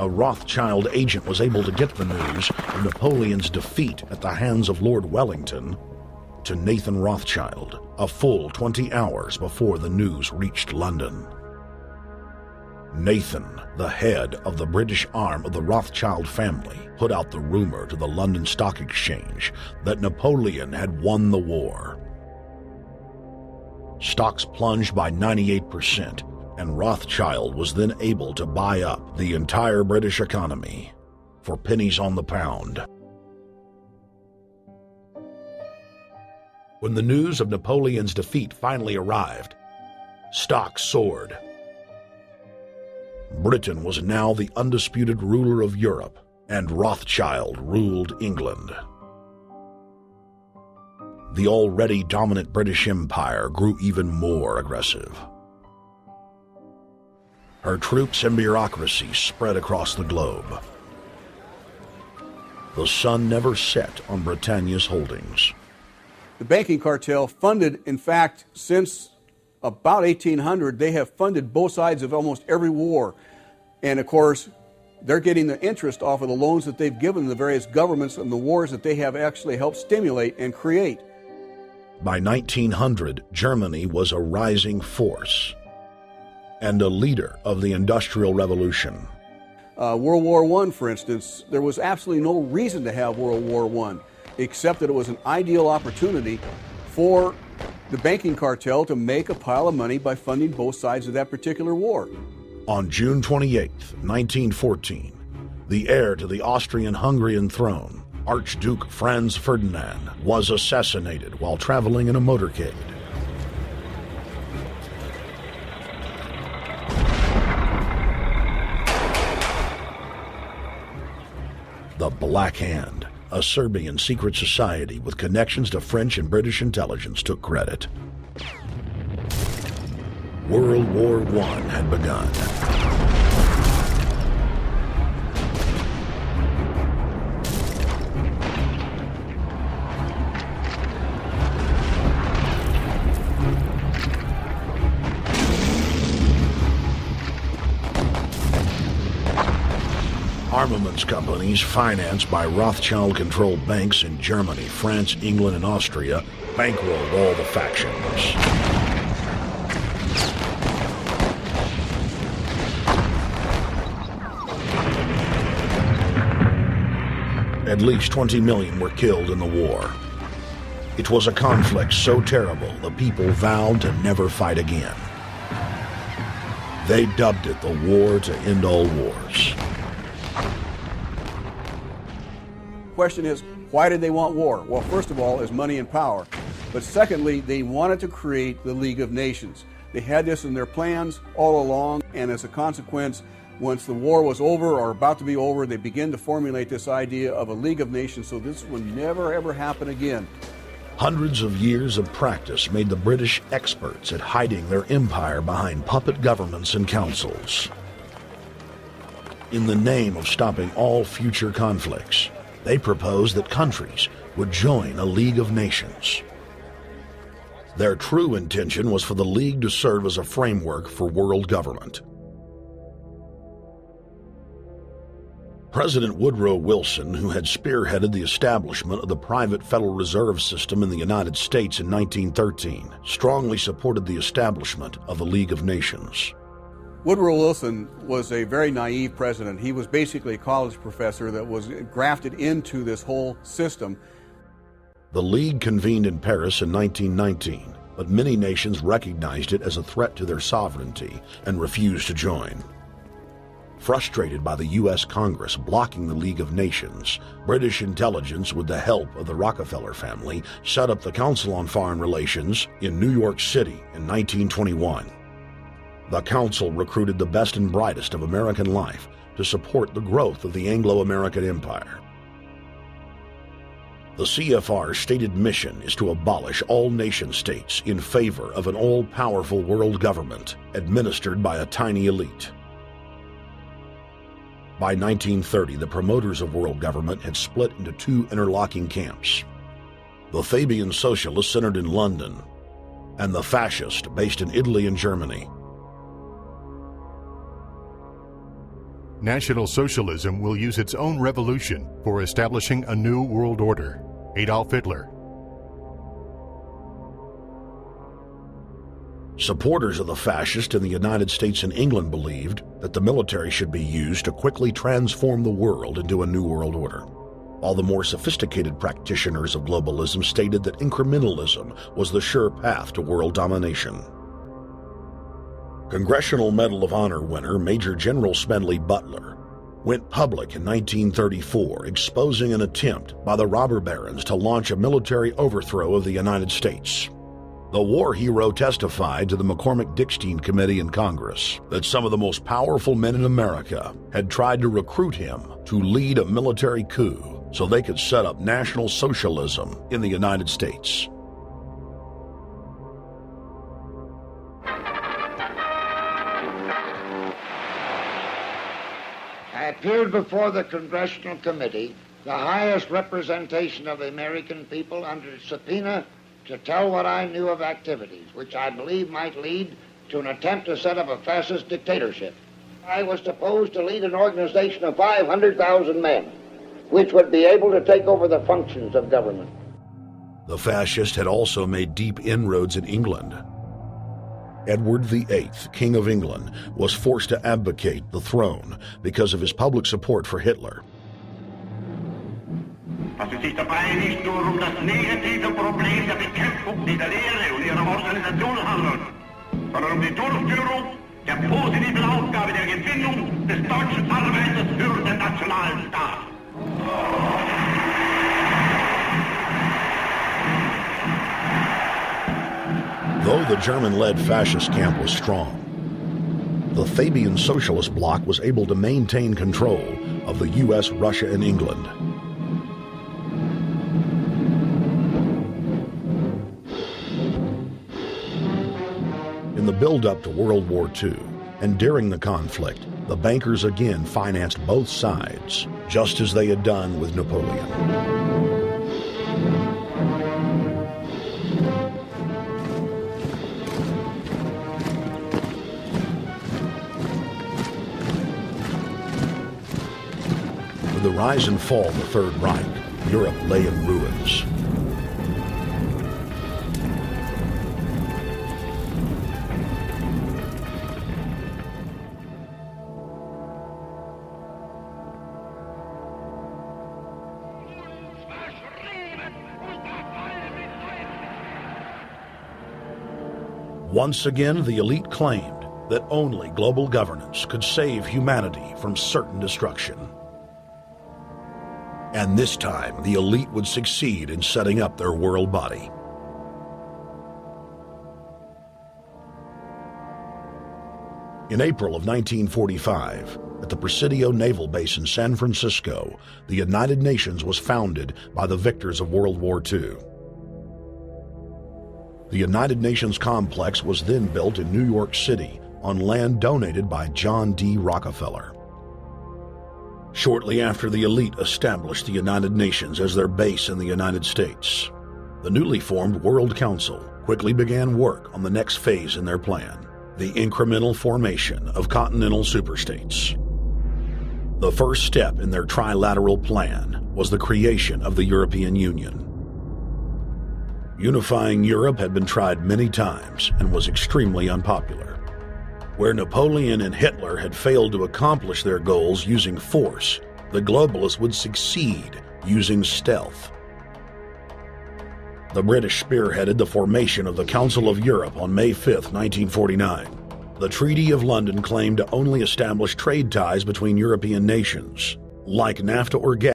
a Rothschild agent was able to get the news of Napoleon's defeat at the hands of Lord Wellington to Nathan Rothschild a full 20 hours before the news reached London. Nathan, the head of the British arm of the Rothschild family, put out the rumor to the London Stock Exchange that Napoleon had won the war. Stocks plunged by 98%, and Rothschild was then able to buy up the entire British economy for pennies on the pound. When the news of Napoleon's defeat finally arrived, stocks soared. Britain was now the undisputed ruler of Europe, and Rothschild ruled England. The already dominant British Empire grew even more aggressive. Her troops and bureaucracy spread across the globe. The sun never set on Britannia's holdings. The banking cartel funded, in fact, since about 1800, they have funded both sides of almost every war. And of course, they're getting the interest off of the loans that they've given the various governments and the wars that they have actually helped stimulate and create. By 1900, Germany was a rising force and a leader of the Industrial Revolution. World War I, for instance, there was absolutely no reason to have World War I, except that it was an ideal opportunity for the banking cartel to make a pile of money by funding both sides of that particular war. On June 28, 1914, the heir to the Austrian-Hungarian throne, Archduke Franz Ferdinand, was assassinated while traveling in a motorcade. The Black Hand, a Serbian secret society with connections to French and British intelligence, took credit. World War I had begun. Armaments companies financed by Rothschild-controlled banks in Germany, France, England, and Austria bankrolled all the factions. At least 20 million were killed in the war. It was a conflict so terrible the people vowed to never fight again. They dubbed it the War to End All Wars. Question is, why did they want war? Well, first of all, is money and power. But secondly, they wanted to create the League of Nations. They had this in their plans all along, and as a consequence, once the war was over or about to be over, they began to formulate this idea of a League of Nations, so this would never ever happen again. Hundreds of years of practice made the British experts at hiding their empire behind puppet governments and councils. In the name of stopping all future conflicts, they proposed that countries would join a League of Nations. Their true intention was for the League to serve as a framework for world government. President Woodrow Wilson, who had spearheaded the establishment of the private Federal Reserve System in the United States in 1913, strongly supported the establishment of the League of Nations. Woodrow Wilson was a very naive president. He was basically a college professor that was grafted into this whole system. The League convened in Paris in 1919, but many nations recognized it as a threat to their sovereignty and refused to join. Frustrated by the U.S. Congress blocking the League of Nations, British intelligence, with the help of the Rockefeller family, set up the Council on Foreign Relations in New York City in 1921. The council recruited the best and brightest of American life to support the growth of the Anglo-American Empire. The CFR's stated mission is to abolish all nation-states in favor of an all-powerful world government administered by a tiny elite. By 1930, the promoters of world government had split into two interlocking camps: the Fabian socialists centered in London, and the fascist based in Italy and Germany. National Socialism will use its own revolution for establishing a new world order. Adolf Hitler. Supporters of the fascists in the United States and England believed that the military should be used to quickly transform the world into a new world order. All the more sophisticated practitioners of globalism stated that incrementalism was the sure path to world domination. Congressional Medal of Honor winner Major General Smedley Butler went public in 1934, exposing an attempt by the robber barons to launch a military overthrow of the United States. The war hero testified to the McCormick-Dickstein Committee in Congress that some of the most powerful men in America had tried to recruit him to lead a military coup so they could set up National Socialism in the United States. I appeared before the Congressional Committee, the highest representation of the American people, under subpoena to tell what I knew of activities which I believe might lead to an attempt to set up a fascist dictatorship. I was supposed to lead an organization of 500,000 men, which would be able to take over the functions of government. The fascists had also made deep inroads in England. Edward VIII, King of England, was forced to abdicate the throne because of his public support for Hitler. Was es sich dabei nicht nur das negative Problem der Bekämpfung dieser Lehre und ihrer Organisation handelt, sondern die Durchführung der positiven Aufgabe der Gewinnung des deutschen Arbeiters für den nationalen Staat. Though the German-led fascist camp was strong, the Fabian Socialist Bloc was able to maintain control of the U.S., Russia, and England. In the build-up to World War II, and during the conflict, the bankers again financed both sides, just as they had done with Napoleon. With the rise and fall of the Third Reich, Europe lay in ruins. Once again, the elite claimed that only global governance could save humanity from certain destruction. And this time, the elite would succeed in setting up their world body. In April of 1945, at the Presidio Naval Base in San Francisco, the United Nations was founded by the victors of World War II. The United Nations complex was then built in New York City on land donated by John D. Rockefeller. Shortly after the elite established the United Nations as their base in the United States, the newly formed World Council quickly began work on the next phase in their plan, the incremental formation of continental superstates. The first step in their trilateral plan was the creation of the European Union. Unifying Europe had been tried many times and was extremely unpopular. Where Napoleon and Hitler had failed to accomplish their goals using force, the globalists would succeed using stealth. The British spearheaded the formation of the Council of Europe on May 5, 1949. The Treaty of London claimed to only establish trade ties between European nations, like NAFTA or GATT.